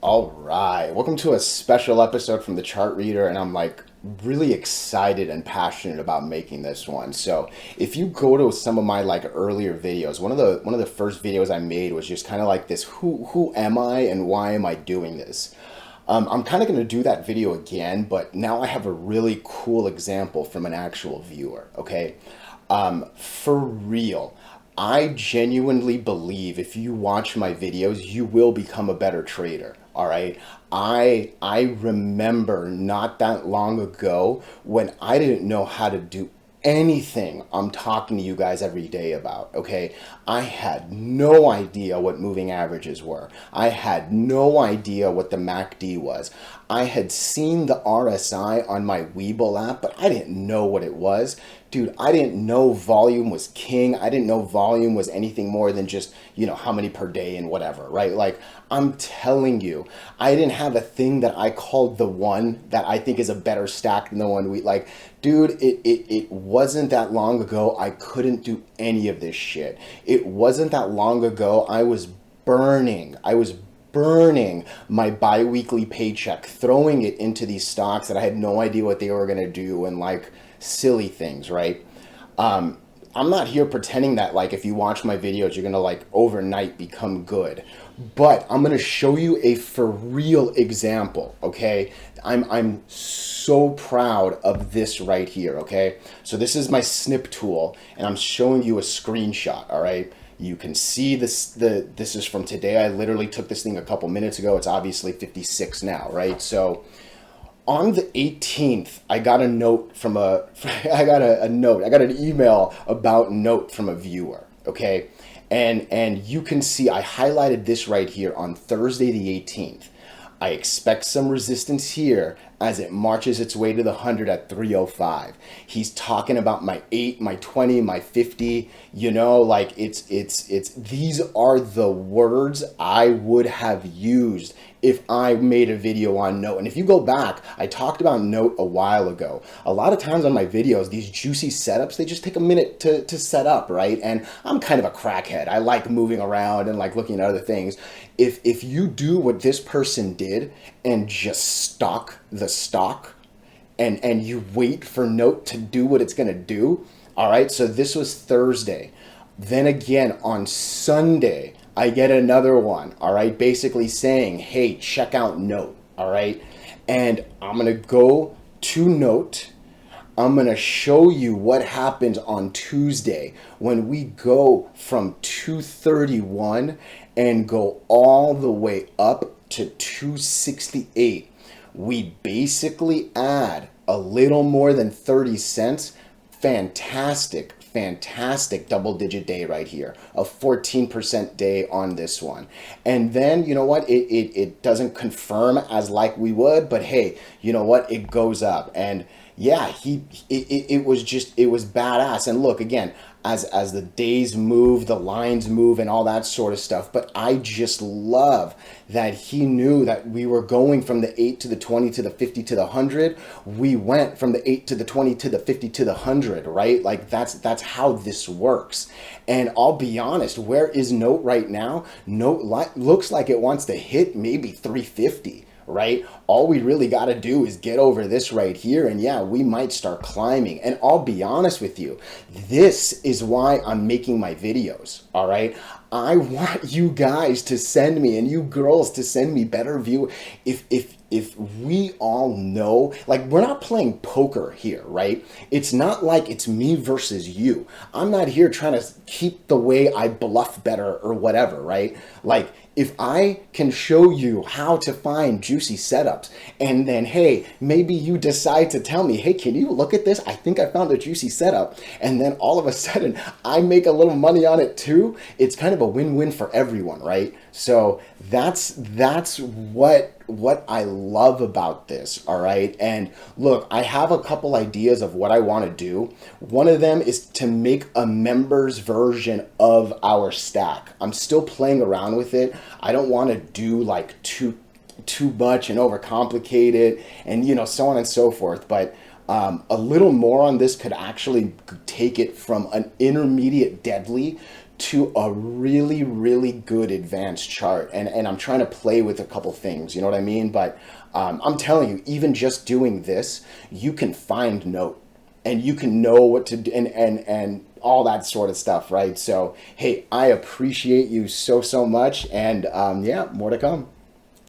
All right, welcome to a special episode from the Chart Reader, and I'm like really excited and passionate about making this one. So, if you go to some of my like earlier videos, one of the first videos I made was just kind of like this: who am I and why am I doing this? I'm kind of going to do that video again, but now I have a really cool example from an actual viewer. Okay, for real. I genuinely believe if you watch my videos, you will become a better trader. All right. I remember not that long ago when I didn't know how to do anything I'm talking to you guys every day about, okay? I had no idea what moving averages were. I had no idea what the MACD was. I had seen the RSI on my Webull app, but I didn't know what it was. Dude, I didn't know volume was king. I didn't know volume was anything more than just, how many per day and whatever, right? Like, I'm telling you, I didn't have a thing that I called the one that I think is a better stack than the one we like. Dude, it wasn't that long ago. I couldn't do any of this shit. It wasn't that long ago. I was burning my bi-weekly paycheck, throwing it into these stocks that I had no idea what they were going to do and like silly things, right? I'm not here pretending that like if you watch my videos you're gonna like overnight become good, but I'm gonna show you a for real example. Okay, I'm so proud of this right here. Okay, so this is my snip tool, and I'm showing you a screenshot. All right. You can see this is from today. I literally took this thing a couple minutes ago. It's obviously 56 now, right? So on the 18th, I got a note from I got a note. I got an email about note from a viewer. Okay, and you can see I highlighted this right here on Thursday the 18th. I expect some resistance here as it marches its way to the 100 at 305. He's talking about my 8, my 20, my 50, like it's these are the words I would have used if I made a video on Note. And if you go back, I talked about Note a while ago. A lot of times on my videos, these juicy setups, they just take a minute to set up, right? And I'm kind of a crackhead. I like moving around and like looking at other things. If you do what this person did and just stock the stock and you wait for Note to do what it's going to do, all right? So this was Thursday. Then again on Sunday, I get another one, all right, basically saying, hey, check out Note, all right? And I'm going to go to Note. I'm going to show you what happens on Tuesday when we go from 231 and go all the way up to 268. We basically add a little more than 30 cents. Fantastic double digit day right here, a 14% day on this one. And then you know what, it doesn't confirm as like we would, but hey, you know what, it goes up. And yeah, it was badass. And look again, as the days move, the lines move, and all that sort of stuff. But I just love that he knew that we were going from the 8 to the 20 to the 50 to the 100. We went from the 8 to the 20 to the 50 to the 100, right? Like that's how this works. And I'll be honest, where is Note right now? Note looks like it wants to hit maybe 350. Right? All we really got to do is get over this right here, and yeah, we might start climbing. And I'll be honest with you, this is why I'm making my videos. All right, I want you guys to send me, and you girls to send me better view. If we all know, like, we're not playing poker here, right? It's not like it's me versus you. I'm not here trying to keep the way I bluff better or whatever, right? Like, if I can show you how to find juicy setups, and then, hey, maybe you decide to tell me, hey, can you look at this? I think I found a juicy setup. And then all of a sudden, I make a little money on it too. It's kind of a win-win for everyone, right? So that's what I love about this, all right? And look, I have a couple ideas of what I want to do. One of them is to make a members version of our stack. I'm still playing around with it. I don't want to do like too much and overcomplicate it and so on and so forth, but a little more on this could actually take it from an intermediate deadly to a really, really good advanced chart. And I'm trying to play with a couple things, you know what I mean? But I'm telling you, even just doing this, you can find note and you can know what to do and all that sort of stuff, right? So, hey, I appreciate you so, so much. And yeah, more to come.